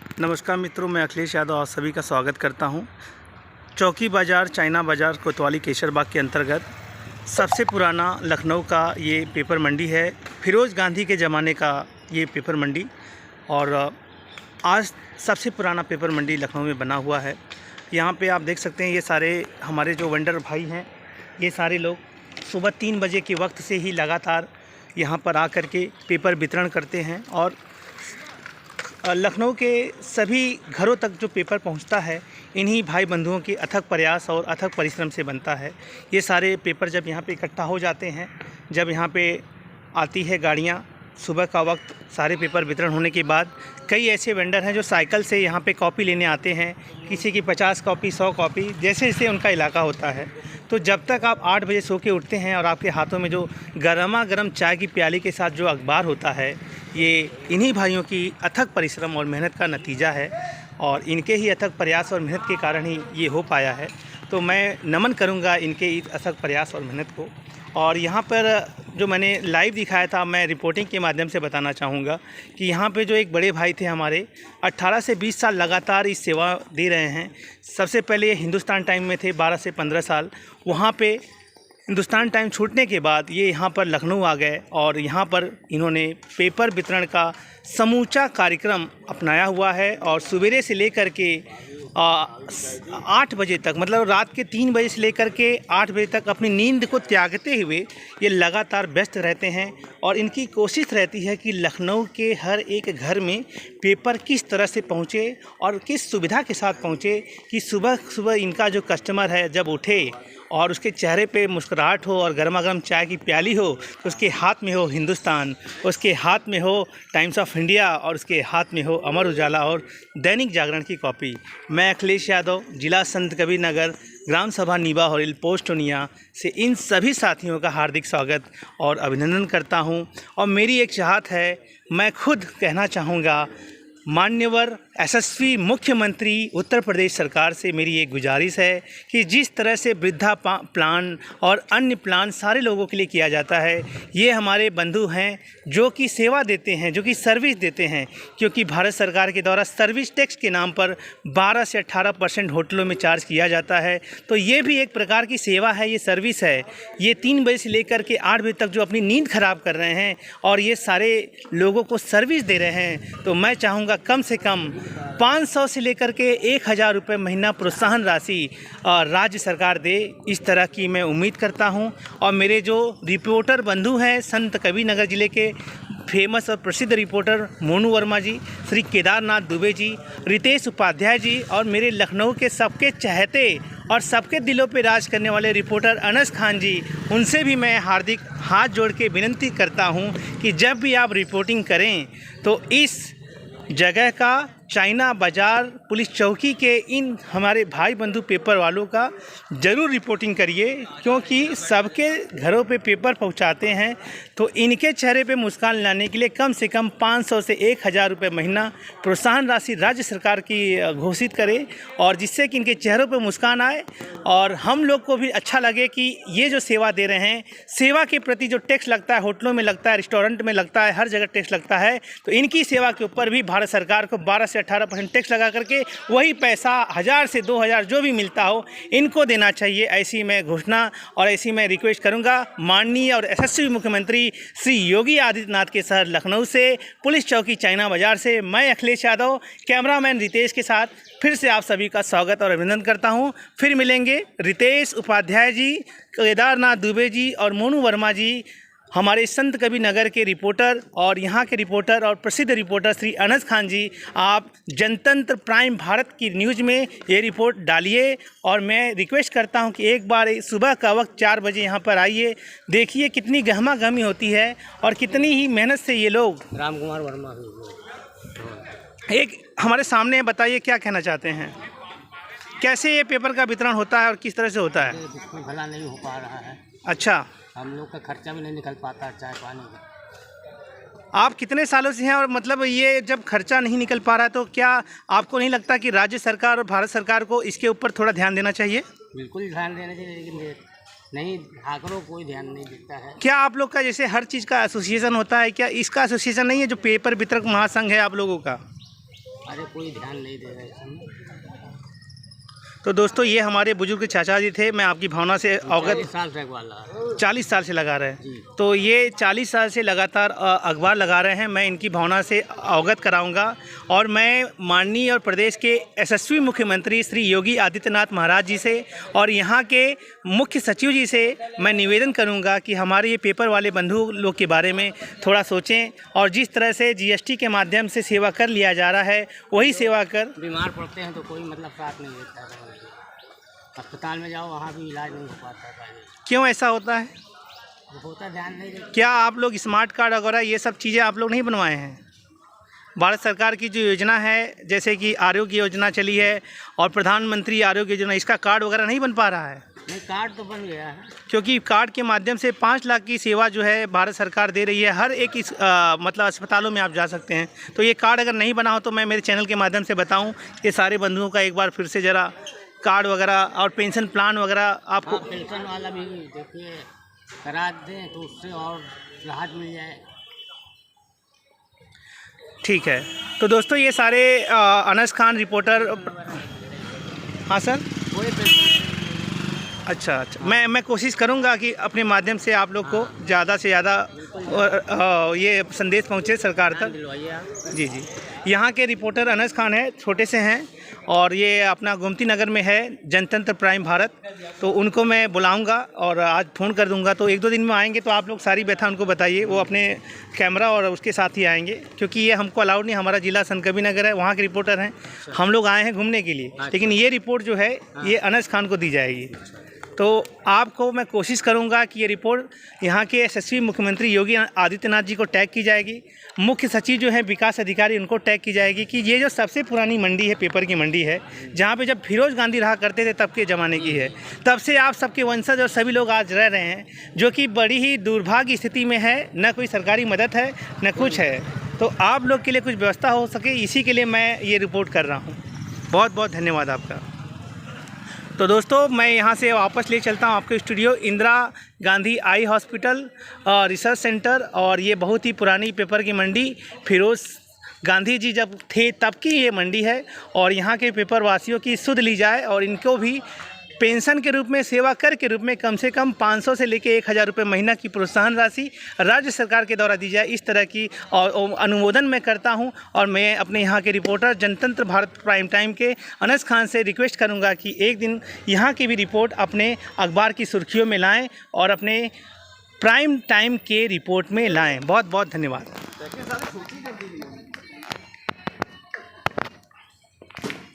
नमस्कार मित्रों, मैं अखिलेश यादव आप सभी का स्वागत करता हूं। चौकी बाज़ार, चाइना बाज़ार, कोतवाली केशरबाग के अंतर्गत सबसे पुराना लखनऊ का ये पेपर मंडी है। फिरोज़ गांधी के ज़माने का ये पेपर मंडी और आज सबसे पुराना पेपर मंडी लखनऊ में बना हुआ है। यहाँ पे आप देख सकते हैं ये सारे हमारे जो वेंडर भाई हैं, ये सारे लोग सुबह 3 बजे के वक्त से ही लगातार यहाँ पर आकर के पेपर वितरण करते हैं और लखनऊ के सभी घरों तक जो पेपर पहुंचता है इन्हीं भाई बंधुओं के अथक प्रयास और अथक परिश्रम से बनता है। ये सारे पेपर जब यहाँ पे इकट्ठा हो जाते हैं, जब यहाँ पे आती है गाड़ियाँ सुबह का वक्त, सारे पेपर वितरण होने के बाद कई ऐसे वेंडर हैं जो साइकिल से यहाँ पे कॉपी लेने आते हैं। किसी की 50 कॉपी, 100 कॉपी, जैसे जैसे उनका इलाका होता है। तो जब तक आप 8 बजे सो के उठते हैं और आपके हाथों में जो गर्मा गर्म चाय की प्याली के साथ जो अखबार होता है, ये इन्हीं भाइयों की अथक परिश्रम और मेहनत का नतीजा है और इनके ही अथक प्रयास और मेहनत के कारण ही ये हो पाया है। तो मैं नमन करूँगा इनके इस अथक प्रयास और मेहनत को। और यहाँ पर जो मैंने लाइव दिखाया था, मैं रिपोर्टिंग के माध्यम से बताना चाहूँगा कि यहाँ पे जो एक बड़े भाई थे हमारे, 18 से 20 साल लगातार इस सेवा दे रहे हैं। सबसे पहले ये हिंदुस्तान टाइम में थे 12 से 15 साल। वहाँ पे हिंदुस्तान टाइम छूटने के बाद ये यहाँ पर लखनऊ आ गए और यहाँ पर इन्होंने पेपर वितरण का समूचा कार्यक्रम अपनाया हुआ है और सवेरे से लेकर के 8 बजे तक, मतलब रात के 3 बजे से लेकर के 8 बजे तक अपनी नींद को त्यागते हुए ये लगातार व्यस्त रहते हैं। और इनकी कोशिश रहती है कि लखनऊ के हर एक घर में पेपर किस तरह से पहुँचे और किस सुविधा के साथ पहुँचे कि सुबह सुबह इनका जो कस्टमर है जब उठे और उसके चेहरे पे मुस्कुराहट हो और गर्मा गर्म चाय की प्याली हो, तो उसके हाथ में हो हिंदुस्तान, उसके हाथ में हो टाइम्स ऑफ इंडिया और उसके हाथ में हो अमर उजाला और दैनिक जागरण की कॉपी। मैं अखिलेश यादव, जिला संत कबीर नगर, ग्राम सभा नीबा हॉरिल, पोस्ट ओनिया से इन सभी साथियों का हार्दिक स्वागत और अभिनंदन करता हूं। और मेरी एक चाहत है, मैं खुद कहना चाहूँगा, मान्यवर यशस्वी मुख्यमंत्री उत्तर प्रदेश सरकार से मेरी एक गुजारिश है कि जिस तरह से वृद्धा प्लान और अन्य प्लान सारे लोगों के लिए किया जाता है, ये हमारे बंधु हैं जो कि सेवा देते हैं, जो कि सर्विस देते हैं। क्योंकि भारत सरकार के द्वारा सर्विस टैक्स के नाम पर 12 से 18% होटलों में चार्ज किया जाता है। तो ये भी एक प्रकार की सेवा है, ये सर्विस है। ये 3 बजे से लेकर के 8 बजे तक जो अपनी नींद खराब कर रहे हैं और ये सारे लोगों को सर्विस दे रहे हैं, तो मैं चाहूँगा कम से कम 500 से लेकर के 1000 रुपये महीना प्रोत्साहन राशि राज्य सरकार दे, इस तरह की मैं उम्मीद करता हूं। और मेरे जो रिपोर्टर बंधु हैं, संत कबीर नगर ज़िले के फेमस और प्रसिद्ध रिपोर्टर मोनू वर्मा जी, श्री केदारनाथ दुबे जी, रितेश उपाध्याय जी और मेरे लखनऊ के सबके चहेते और सबके दिलों पे राज करने वाले रिपोर्टर अनस खान जी, उनसे भी मैं हार्दिक हाथ जोड़ के विनती करता हूं कि जब भी आप रिपोर्टिंग करें तो इस जगह का, चाइना बाज़ार पुलिस चौकी के इन हमारे भाई बंधु पेपर वालों का ज़रूर रिपोर्टिंग करिए। क्योंकि सबके घरों पे पेपर पहुंचाते हैं, तो इनके चेहरे पे मुस्कान लाने के लिए कम से कम 500 से 1000 रुपये महीना प्रोत्साहन राशि राज्य सरकार की घोषित करे और जिससे कि इनके चेहरों पे मुस्कान आए और हम लोग को भी अच्छा लगे कि ये जो सेवा दे रहे हैं, सेवा के प्रति जो टैक्स लगता है, होटलों में लगता है, रेस्टोरेंट में लगता है, हर जगह टैक्स लगता है, तो इनकी सेवा के ऊपर भी भारत सरकार को 12 से 18% टैक्स लगा करके वही पैसा 1000 से 2000 जो भी मिलता हो इनको देना चाहिए। ऐसी मैं घोषणा और ऐसी मैं रिक्वेस्ट करूंगा माननीय और यशस्वी मुख्यमंत्री श्री योगी आदित्यनाथ के शहर लखनऊ से, पुलिस चौकी चाइना बाज़ार से। मैं अखिलेश यादव कैमरामैन रितेश के साथ फिर से आप सभी का स्वागत और अभिनंदन करता हूं। फिर मिलेंगे रितेश उपाध्याय जी, केदारनाथ दुबे जी और मोनू वर्मा जी, हमारे संत कबीर नगर के रिपोर्टर और यहाँ के रिपोर्टर और प्रसिद्ध रिपोर्टर श्री अनस खान जी। आप जनतंत्र प्राइम भारत की न्यूज़ में ये रिपोर्ट डालिए और मैं रिक्वेस्ट करता हूँ कि एक बार सुबह का वक्त 4 बजे यहाँ पर आइए, देखिए कितनी गहमा गहमी होती है और कितनी ही मेहनत से ये लोग। राम कुमार वर्मा एक हमारे सामने बताइए क्या कहना चाहते हैं, कैसे ये पेपर का वितरण होता है और किस तरह से होता है? बिल्कुल भला नहीं हो पा रहा है। अच्छा, हम लोग का खर्चा भी नहीं निकल पाता चाय पानी का। आप कितने सालों से हैं और मतलब ये जब खर्चा नहीं निकल पा रहा है तो क्या आपको नहीं लगता कि राज्य सरकार और भारत सरकार को इसके ऊपर थोड़ा ध्यान देना चाहिए? बिल्कुल ध्यान देना चाहिए, लेकिन नहीं, आंकड़ों कोई ध्यान नहीं देता है। क्या आप लोग का जैसे हर चीज़ का एसोसिएशन होता है, क्या इसका एसोसिएशन नहीं है जो पेपर वितरक महासंघ है आप लोगों का? अरे कोई ध्यान नहीं दे रहा है इसमें। तो दोस्तों ये हमारे बुजुर्ग चाचा जी थे, मैं आपकी भावना से अवगत 40 साल से अखबार लगा रहा हूँ। 40 साल से लगा रहे हैं। जी। तो ये 40 साल से लगातार अखबार लगा रहे हैं। मैं इनकी भावना से अवगत कराऊंगा और मैं माननीय और प्रदेश के यशस्वी मुख्यमंत्री श्री योगी आदित्यनाथ महाराज जी से और यहाँ के मुख्य सचिव जी से मैं निवेदन करूँगा कि हमारे ये पेपर वाले बंधु लोग के बारे में थोड़ा सोचें और जिस तरह से GST के माध्यम से सेवा कर लिया जा रहा है वही सेवा कर। बीमार पड़ते हैं तो कोई मतलब साथ नहीं देता है। अस्पताल में जाओ वहाँ भी इलाज नहीं हो पाता है। क्यों ऐसा होता है? होता ध्यान नहीं देता। क्या आप लोग स्मार्ट कार्ड वगैरह ये सब चीज़ें आप लोग नहीं बनवाए हैं? भारत सरकार की जो योजना है जैसे कि आरोग्य योजना चली है और प्रधानमंत्री आरोग्य योजना, इसका कार्ड वगैरह नहीं बन पा रहा है? नहीं, कार्ड तो बन गया है क्योंकि कार्ड के माध्यम से 5 लाख की सेवा जो है भारत सरकार दे रही है हर एक मतलब अस्पतालों में आप जा सकते हैं। तो ये कार्ड अगर नहीं बना हो तो मैं मेरे चैनल के माध्यम से बताऊं कि सारे बंधुओं का एक बार फिर से ज़रा कार्ड वगैरह और पेंशन प्लान वगैरह आपको। हाँ, पेंशन वाला भी देखिए करा दें तो उससे और राहत मिल जाए। ठीक है। तो दोस्तों ये सारे अनस खान रिपोर्टर। हाँ सर। कोई पेंशन अच्छा, मैं कोशिश करूंगा कि अपने माध्यम से आप लोग को ज़्यादा से ज़्यादा ये संदेश पहुंचे सरकार तक। दिलवाइए आप। जी जी। यहाँ के रिपोर्टर अनस खान है, छोटे से हैं और ये अपना गोमती नगर में है जनतंत्र प्राइम भारत। तो उनको मैं बुलाऊंगा और आज फ़ोन कर दूंगा। तो 1-2 दिन में आएंगे तो आप लोग सारी व्यथा उनको बताइए, वो अपने कैमरा और उसके साथ ही आएंगे क्योंकि ये हमको अलाउड नहीं। हमारा ज़िला संत कबीर नगर है, वहाँ के रिपोर्टर हैं, हम लोग आए हैं घूमने के लिए, लेकिन ये रिपोर्ट जो है ये अनस खान को दी जाएगी। तो आपको मैं कोशिश करूंगा कि ये रिपोर्ट यहाँ के यशस्वी मुख्यमंत्री योगी आदित्यनाथ जी को टैग की जाएगी। मुख्य सचिव जो है विकास अधिकारी उनको टैग की जाएगी कि ये जो सबसे पुरानी मंडी है, पेपर की मंडी है, जहाँ पे जब फिरोज गांधी रहा करते थे तब के ज़माने की है, तब से आप सबके वंशज और सभी लोग आज रह रहे हैं, जो कि बड़ी ही दुर्भाग्य स्थिति में है। न कोई सरकारी मदद है न कुछ है। तो आप लोग के लिए कुछ व्यवस्था हो सके, इसी के लिए मैं ये रिपोर्ट कर रहा हूँ। बहुत बहुत धन्यवाद आपका। तो दोस्तों मैं यहाँ से वापस ले चलता हूँ आपके studio Indira Gandhi eye hospital research centre. और ये बहुत ही पुरानी पेपर की मंडी, फिरोज गांधी जी जब थे तब की ये मंडी है और यहाँ के पेपर वासियों की सुध ली जाए और इनको भी पेंशन के रूप में, सेवा कर के रूप में कम से कम 500 से लेकर 1000 रुपये महीना की प्रोत्साहन राशि राज्य सरकार के द्वारा दी जाए, इस तरह की और अनुमोदन मैं करता हूं। और मैं अपने यहाँ के रिपोर्टर जनतंत्र भारत प्राइम टाइम के अनस खान से रिक्वेस्ट करूंगा कि एक दिन यहाँ की भी रिपोर्ट अपने अखबार की सुर्खियों में लाएं और अपने प्राइम टाइम के रिपोर्ट में लाएं। बहुत बहुत धन्यवाद।